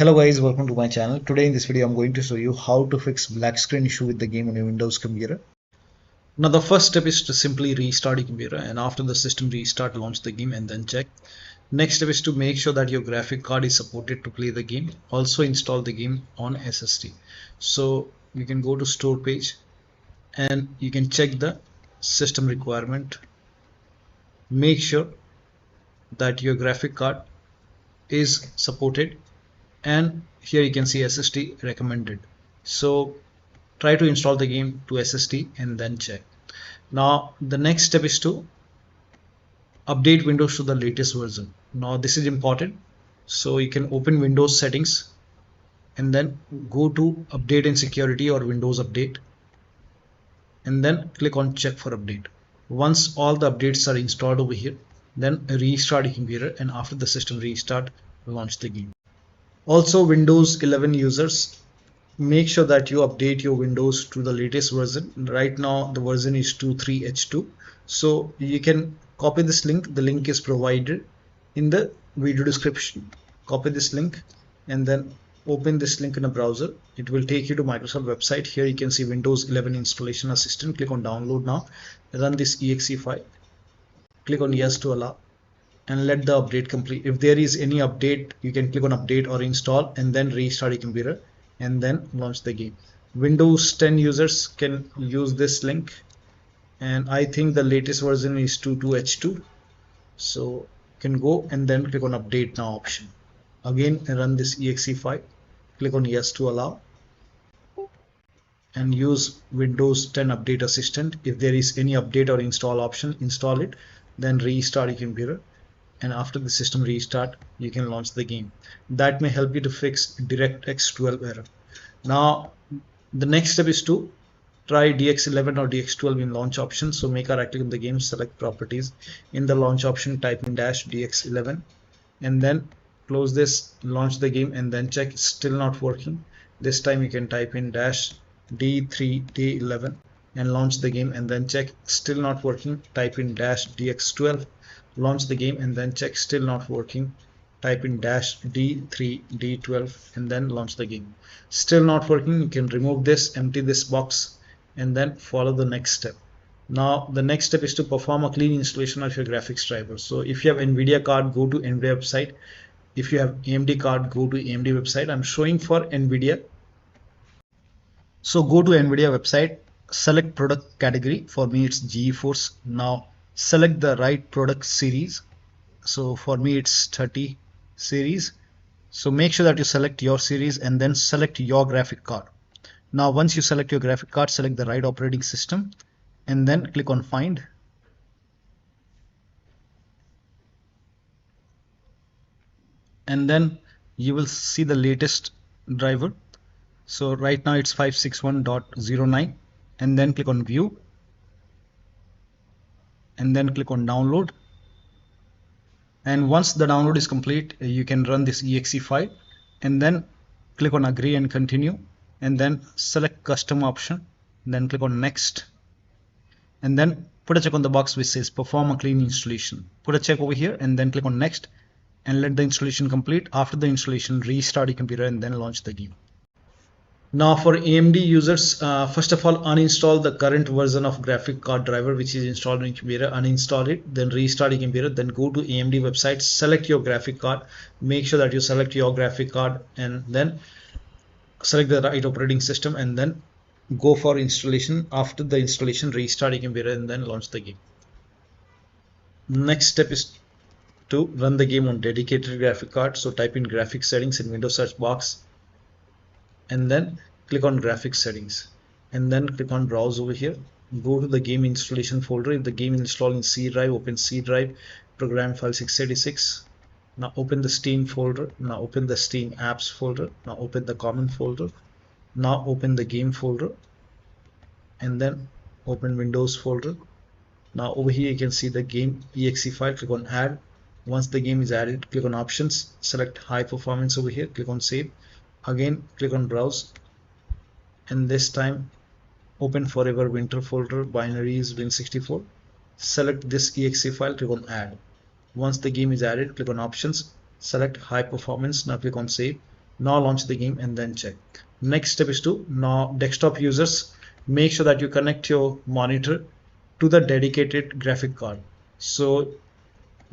Hello guys, welcome to my channel. Today in this video I'm going to show you how to fix black screen issue with the game on your Windows computer. Now the first step is to simply restart your computer, and after the system restart, launch the game and then check. Next step is to make sure that your graphic card is supported to play the game. Also install the game on SSD. So you can go to store page and you can check the system requirement. Make sure that your graphic card is supported, and here you can see SSD recommended. So try to install the game to SSD and then check. Now the next step is to update Windows to the latest version. Now this is important, so you can open Windows settings and then go to update and security or Windows update and then click on check for update. Once all the updates are installed over here, then restart your computer, and after the system restart, launch the game. Also, Windows 11 users, make sure that you update your Windows to the latest version. Right now the version is 23H2, so you can copy this link. The link is provided in the video description. Copy this link and then open this link in a browser. It will take you to Microsoft website. Here you can see Windows 11 installation assistant. Click on download now. Run this exe file. Click on yes to allow and let the update complete. If there is any update, you can click on update or install and then restart your computer and then launch the game. Windows 10 users can use this link, and I think the latest version is 22H2, so you can go and then click on update now option. Again run this exe file, click on yes to allow and use Windows 10 update assistant. If there is any update or install option, install it, then restart your computer, and after the system restart you can launch the game. That may help you to fix DirectX 12 error. Now the next step is to try DX11 or DX12 in launch option. So make a right click on the game, select properties. In the launch option type in -DX11 and then close this, launch the game and then check. Still not working. This time you can type in -D3D11 and launch the game and then check. Still not working. Type in -DX12, launch the game and then check. Still not working. Type in -D3D12 and then launch the game. Still not working. You can remove this, empty this box and then follow the next step. Now the next step is to perform a clean installation of your graphics driver. So if you have NVIDIA card, go to NVIDIA website. If you have AMD card, go to AMD website. I'm showing for NVIDIA. So go to NVIDIA website, select product category. For me it's GeForce. Now select the right product series. So for me it's 30 series. So make sure that you select your series and then select your graphic card. Now once you select your graphic card, select the right operating system and then click on find. And then you will see the latest driver. So right now it's 561.09 and then click on view and then click on download. And once the download is complete, you can run this exe file and then click on agree and continue and then select custom option, then click on next and then put a check on the box which says perform a clean installation. Put a check over here and then click on next and let the installation complete. After the installation, restart your computer and then launch the game. Now for AMD users, first of all uninstall the current version of graphic card driver which is installed on your computer. Uninstall it, then restart your computer, then go to AMD website, select your graphic card. Make sure that you select your graphic card and then select the right operating system and then go for installation. After the installation, restart your computer and then launch the game. Next step is to run the game on dedicated graphic card. So type in graphics settings in Windows search box and then click on graphics settings and then click on browse over here. Go to the game installation folder. If the game is installed in C drive, open C drive, program file 686. Now open the Steam folder. Now open the Steam apps folder. Now open the common folder. Now open the game folder and then open Windows folder. Now over here you can see the game exe file. Click on add. Once the game is added, click on options, select high performance over here, click on save. Again click on browse and this time open forever winter folder, binaries win64. Select this exe file, click on add. Once the game is added, click on options, select high performance. Now click on save. Now launch the game and then check. Next step is to, now desktop users, make sure that you connect your monitor to the dedicated graphic card. So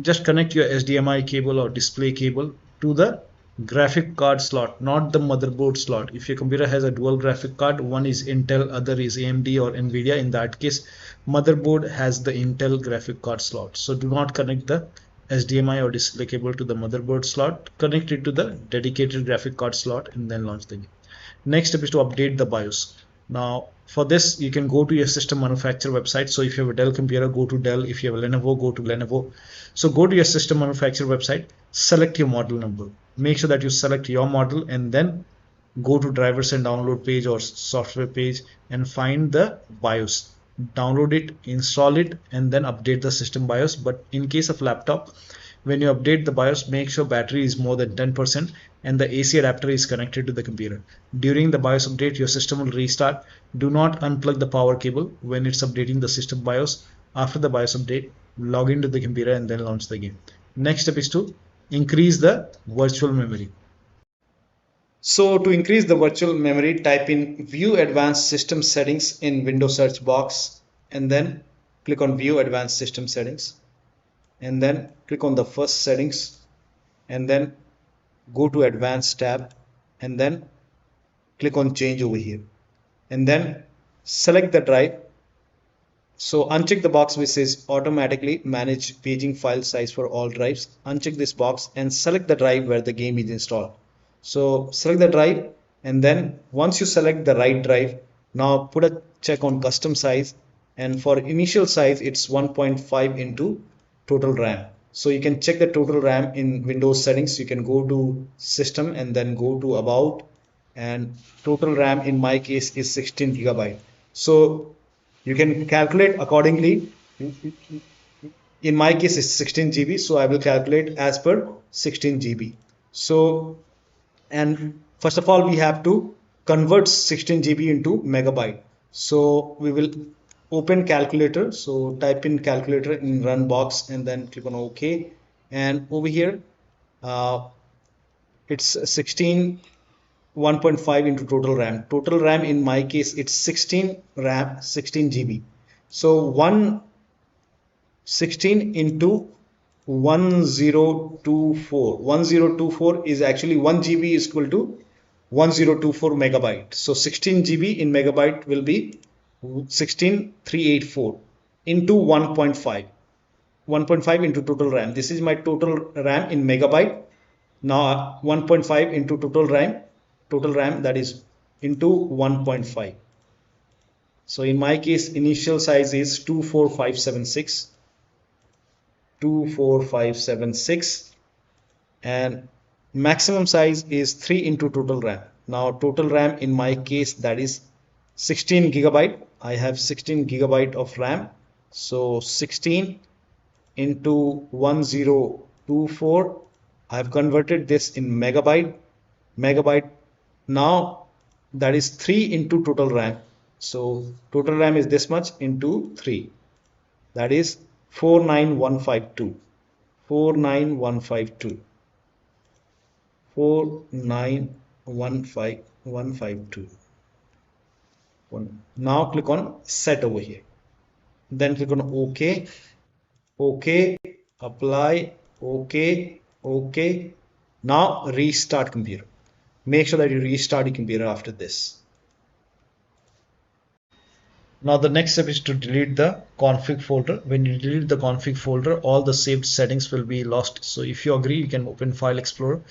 just connect your HDMI cable or display cable to the graphic card slot, not the motherboard slot. If your computer has a dual graphic card, one is Intel, other is AMD or Nvidia, in that case motherboard has the Intel graphic card slot. So do not connect the HDMI or display cable to the motherboard slot, connect it to the dedicated graphic card slot and then launch the game. Next step is to update the BIOS. Now for this you can go to your system manufacturer website. So if you have a Dell computer, go to Dell. If you have a Lenovo, go to Lenovo. So go to your system manufacturer website, select your model number. Make sure that you select your model and then go to drivers and download page or software page and find the BIOS. Download it, install it and then update the system BIOS. But in case of laptop, when you update the BIOS, make sure battery is more than 10% and the AC adapter is connected to the computer. During the BIOS update, your system will restart. Do not unplug the power cable when it's updating the system BIOS. After the BIOS update, log into the computer and then launch the game. Next step is to increase the virtual memory. So to increase the virtual memory, type in View Advanced System Settings in Windows search box and then click on View Advanced System Settings and then click on the first settings and then go to Advanced tab and then click on Change over here and then select the drive. So uncheck the box which says automatically manage paging file size for all drives. Uncheck this box and select the drive where the game is installed. So select the drive and then once you select the right drive, now put a check on custom size, and for initial size it's 1.5 into total RAM. So you can check the total RAM in Windows settings. You can go to system and then go to about, and total RAM in my case is 16 GB. So you can calculate accordingly. In my case it's 16 GB, so I will calculate as per 16 GB. So, and first of all we have to convert 16 GB into megabyte. So we will open calculator. So type in calculator in run box and then click on OK, and over here it's 16 1.5 into total RAM. Total RAM in my case it's 16 RAM 16 GB. So 16 into 1024 is actually 1 GB is equal to 1024 megabyte. So 16 GB in megabyte will be 16384 into 1.5 into total RAM. This is my total RAM in megabyte. Now 1.5 into total RAM, that is into 1.5. So in my case initial size is 24576 and maximum size is 3 into total RAM. Now total RAM in my case that is 16 GB. I have 16 GB of RAM. So 16 into 1024, I have converted this in megabyte. Now that is 3 into total RAM. So total RAM is this much into 3, that is 49152. 49152. Now click on set over here, then click on OK, apply, OK. Now restart computer. Make sure that you restart your computer after this. Now the next step is to delete the config folder. When you delete the config folder, all the saved settings will be lost. So if you agree, you can open File Explorer,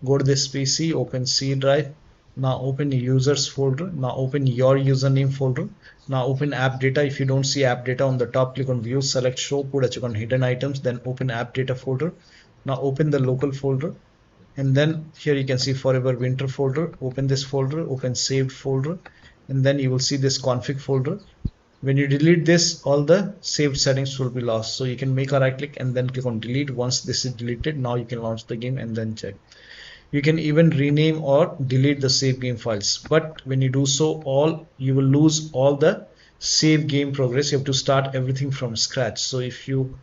go to this PC, open C drive. Now open users folder. Now open your username folder. Now open app data. If you don't see app data on the top, click on view, select show, put a check on hidden items, then open app data folder. Now open the local folder, and then here you can see forever winter folder. Open this folder, open saved folder, and then you will see this config folder. When you delete this, all the saved settings will be lost. So you can make a right click and then click on delete. Once this is deleted, now you can launch the game and then check. You can even rename or delete the save game files, but when you do so, you will lose all the save game progress. You have to start everything from scratch. So if you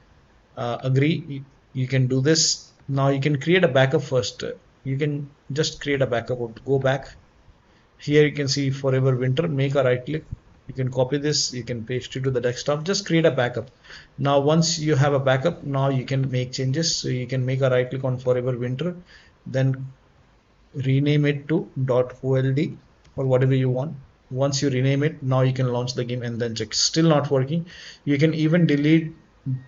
agree, you can do this. Now you can create a backup first. you can just create a backup or go back. Here you can see forever winter, make a right click, you can copy this, you can paste it to the desktop, just create a backup. Now once you have a backup, now you can make changes. So you can make a right click on forever winter, then rename it to .old or whatever you want. Once you rename it, now you can launch the game and then check. Still not working. You can even delete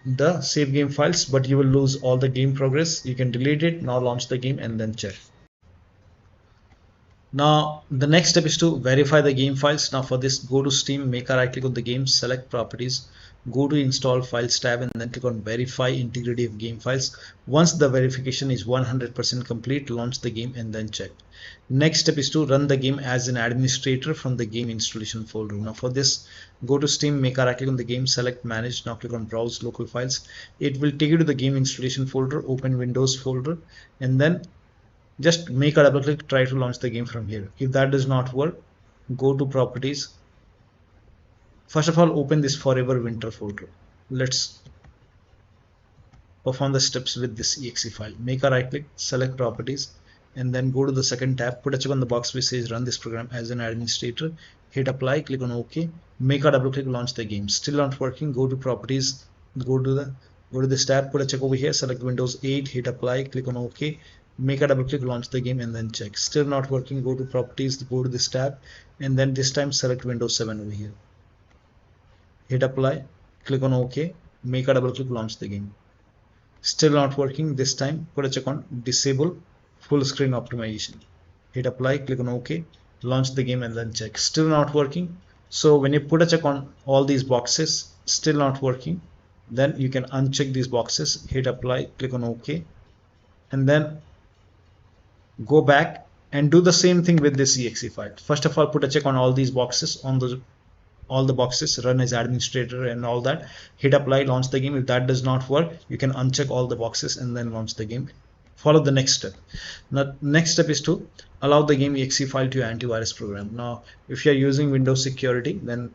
the save game files, but you will lose all the game progress. You can delete it, now launch the game and then check. Now the next step is to verify the game files. Now for this, go to Steam, make a right click on the game, select properties, go to install files tab and then click on verify integrity of game files. Once the verification is 100% complete, launch the game and then check. Next step is to run the game as an administrator from the game installation folder. Now for this, go to Steam, make a right click on the game, select manage, now click on browse local files. It will take you to the game installation folder, open Windows folder and then just make a double click, try to launch the game from here. If that does not work, go to properties. First of all, open this forever winter folder. Let's perform the steps with this exe file. Make a right click, select properties and then go to the second tab, put a check on the box which says run this program as an administrator, hit apply, click on OK, make a double click, launch the game. Still not working, go to properties, go to this tab, put a check over here, select Windows 8, hit apply, click on OK, make a double click, launch the game and then check. Still not working, go to properties, go to this tab and then this time select Windows 7 over here, hit apply, click on OK, make a double click, launch the game. Still not working, this time put a check on disable full screen optimization, hit apply, click on OK, launch the game and then check. Still not working. So when you put a check on all these boxes, still not working, then you can uncheck these boxes, hit apply, click on OK and then go back and do the same thing with this exe file. First of all, put a check on all these boxes, on all the boxes, run as administrator and all that, hit apply, launch the game. If that does not work, you can uncheck all the boxes and then launch the game. Follow the next step. Now next step is to allow the game exe file to your antivirus program. Now if you're using Windows security, then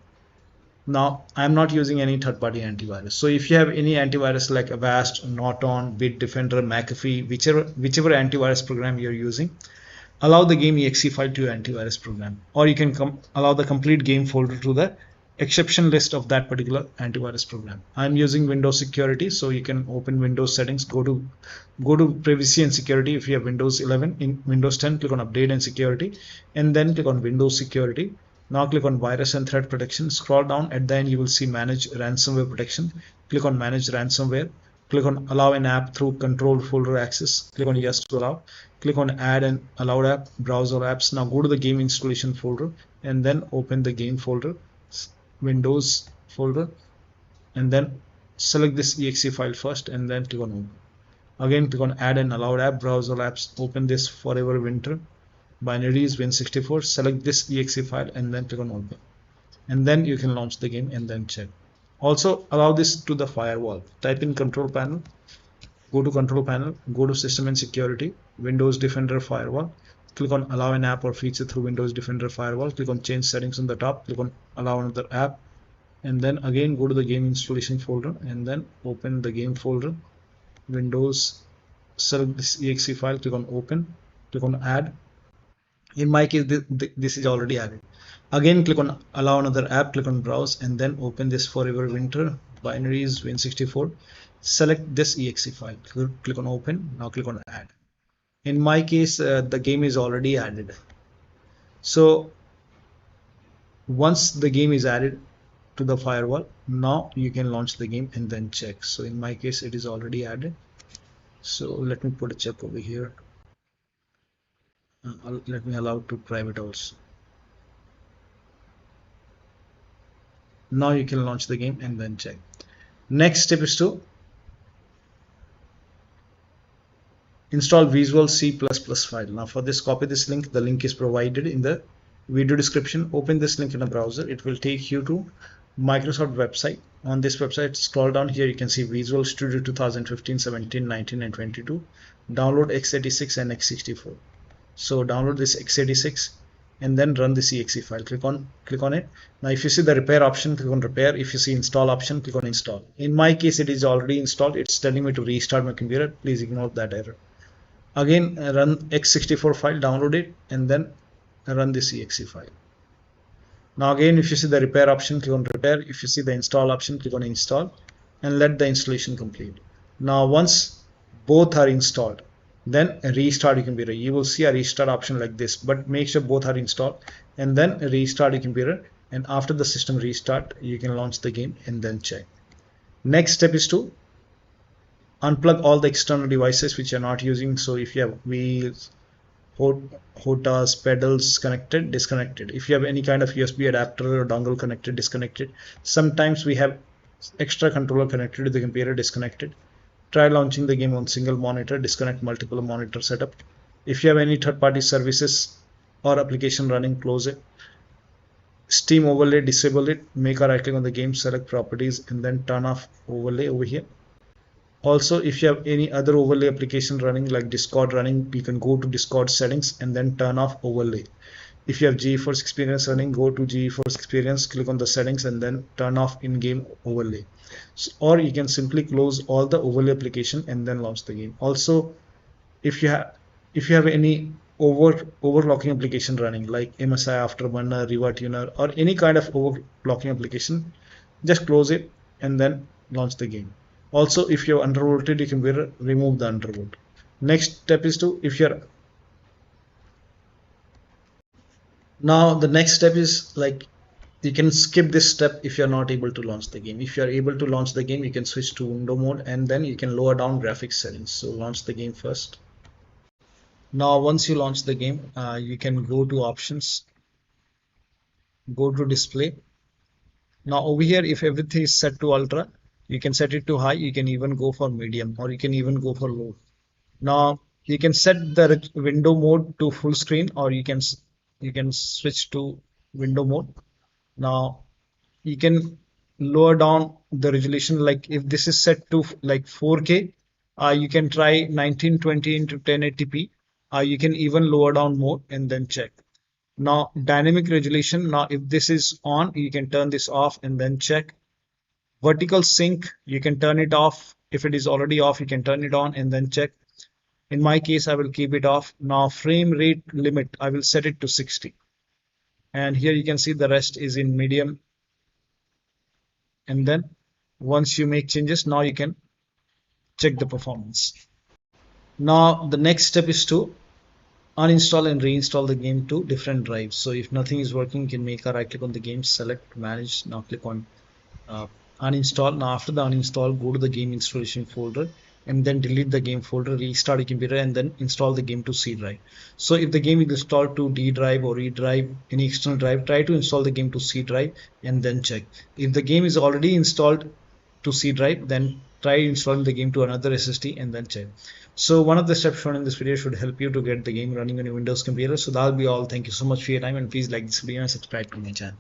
now I'm not using any third-party antivirus. So if you have any antivirus like Avast, Norton, Bitdefender, McAfee, whichever antivirus program you're using, allow the game exe file to your antivirus program, or you can allow the complete game folder to the exception list of that particular antivirus program. I'm using Windows security, so you can open Windows settings, go to privacy and security. If you have Windows 11, in Windows 10, click on update and security and then click on Windows security. Now click on virus and threat protection, scroll down, at the end you will see manage ransomware protection. Click on manage ransomware, click on allow an app through controlled folder access, click on yes to allow, click on add an allowed app, browser apps. Now go to the game installation folder and then open the game folder, Windows folder and then select this exe file first and then click on open. Again click on add an allowed app, browser apps, open this forever winter, binaries win64, select this exe file and then click on open and then you can launch the game and then check. Also allow this to the firewall. Type in control panel, go to control panel, go to system and security, Windows Defender firewall, click on allow an app or feature through Windows Defender firewall, click on change settings on the top, click on allow another app and then again go to the game installation folder and then open the game folder, Windows, select this exe file, click on open, click on add. In my case, this is already added. Again click on allow another app, click on browse and then open this forever winter, binaries win64, select this exe file, click on open, now click on add. In my case, the game is already added. So once the game is added to the firewall, now you can launch the game and then check. So in my case it is already added, so let me put a check over here. Let me allow to private also. Now you can launch the game and then check. Next step is to install Visual C++ file. Now for this, copy this link. The link is provided in the video description. Open this link in a browser. It will take you to Microsoft website. On this website, scroll down here, you can see Visual Studio 2015, 17, 19 and 22. Download x86 and x64. So download this x86 and then run this exe file. Click on it. Now if you see the repair option, click on repair. If you see install option, click on install. In my case it is already installed. It's telling me to restart my computer. Please ignore that error. Again, run x64 file, download it, and then run this exe file. Now again, if you see the repair option, click on repair. If you see the install option, click on install, and let the installation complete. Now once both are installed, then restart your computer. You will see a restart option like this, but make sure both are installed, and then restart your computer. And after the system restart, you can launch the game and then check. Next step is to unplug all the external devices which you're not using. So if you have wheels, HOTAS, pedals connected, disconnected. If you have any kind of USB adapter or dongle connected, disconnected. Sometimes we have extra controller connected to the computer, disconnected. Try launching the game on single monitor, disconnect multiple monitor setup. If you have any third-party services or application running, close it. Steam overlay, disable it. Make a right click on the game, select properties, and then turn off overlay over here. Also, if you have any other overlay application running like Discord running, you can go to Discord settings and then turn off overlay. If you have GeForce Experience running, go to GeForce Experience, click on the settings, and then turn off in-game overlay. Or you can simply close all the overlay application and then launch the game. Also, if you have any overclocking application running like MSI Afterburner, Riva Tuner, or any kind of overclocking application, just close it and then launch the game. Also, if you're undervolted, you can remove the undervolt. Next step is to, if you're now the next step is like you can skip this step if you're not able to launch the game. If you're able to launch the game, you can switch to window mode and then you can lower down graphics settings. So launch the game first. Now once you launch the game, you can go to options, go to display. Now over here, if everything is set to ultra, you can set it to high, you can even go for medium, or you can even go for low. Now you can set the window mode to full screen, or you can switch to window mode. Now you can lower down the resolution, like if this is set to like 4K, you can try 1920 into 1080p. You can even lower down more and then check. Now dynamic resolution, now if this is on, you can turn this off and then check. Vertical sync, you can turn it off. If it is already off, you can turn it on and then check. In my case, I will keep it off. Now frame rate limit, I will set it to 60. And here you can see the rest is in medium. And then once you make changes, now you can check the performance. Now the next step is to uninstall and reinstall the game to different drives. So if nothing is working, you can make a right click on the game, select manage. Now click on uninstall. Now after the uninstall, go to the game installation folder and then delete the game folder, restart your computer, and then install the game to C drive. So if the game is installed to D drive or E drive, any external drive, try to install the game to C drive and then check. If the game is already installed to C drive, then try installing the game to another SSD and then check. So one of the steps shown in this video should help you to get the game running on your Windows computer. So that'll be all. Thank you so much for your time, and please like this video and subscribe to my channel.